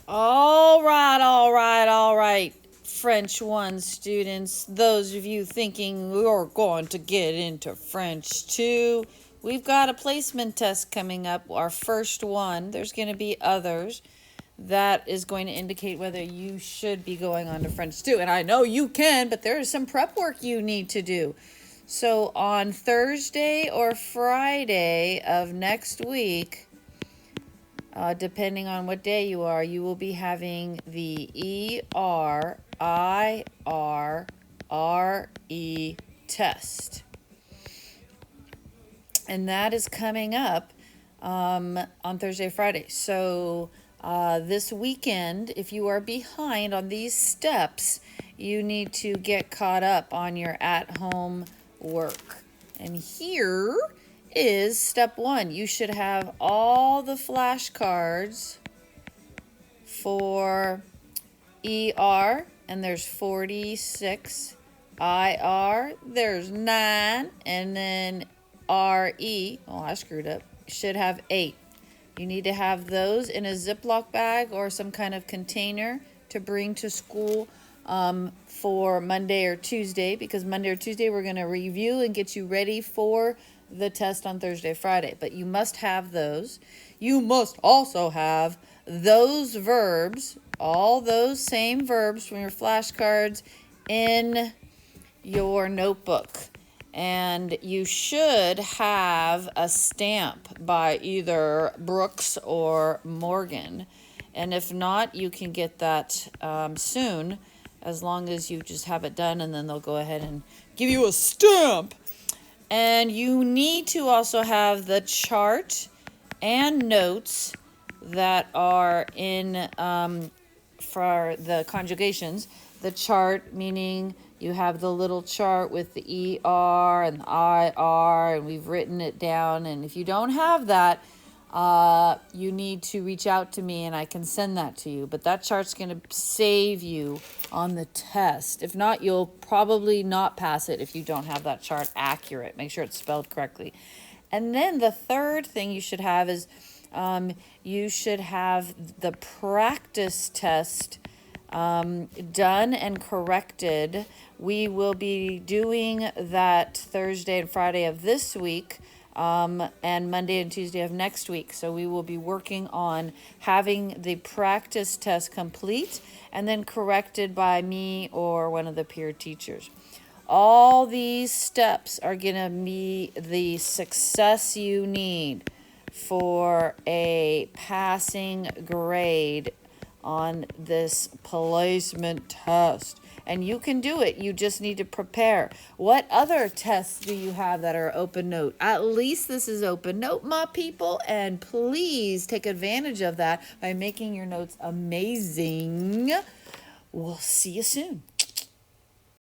All right. French 1 students, those of you thinking you're going to get into French 2, we've got a placement test coming up, our first one. There's going to be others. That is going to indicate whether you should be going on to French 2. And I know you can, but there is some prep work you need to do. So on Thursday or Friday of next week, depending on what day you are, you will be having the ERIRE test. And that is coming up on Thursday, Friday. So this weekend, if you are behind on these steps, you need to get caught up on your at-home work. And here is step 1. You should have all the flashcards for ER, and there's 46. IR, there's 9, and then RE, oh, I screwed up, should have 8. You need to have those in a Ziploc bag or some kind of container to bring to school for Monday or Tuesday, because Monday or Tuesday we're going to review and get you ready for the test on Thursday, Friday. But you must have those. You must also have those verbs, all those same verbs from your flashcards in your notebook. And you should have a stamp by either Brooks or Morgan. And if not, you can get that soon, as long as you just have it done, and then they'll go ahead and give you a stamp. And you need to also have the chart and notes that are in for the conjugations. The chart meaning you have the little chart with the ER and the IR, and we've written it down. And if you don't have that, you need to reach out to me and I can send that to you. But that chart's going to save you on the test. If not, you'll probably not pass it if you don't have that chart accurate. Make sure it's spelled correctly. And then the third thing you should have is you should have the practice test done and corrected. We will be doing that Thursday and Friday of this week, and Monday and Tuesday of next week. So we will be working on having the practice test complete and then corrected by me or one of the peer teachers. All these steps are going to be the success you need for a passing grade on this placement test. And you can do it. You just need to prepare. What other tests do you have that are open note? At least this is open note, my people. And please take advantage of that by making your notes amazing. We'll see you soon.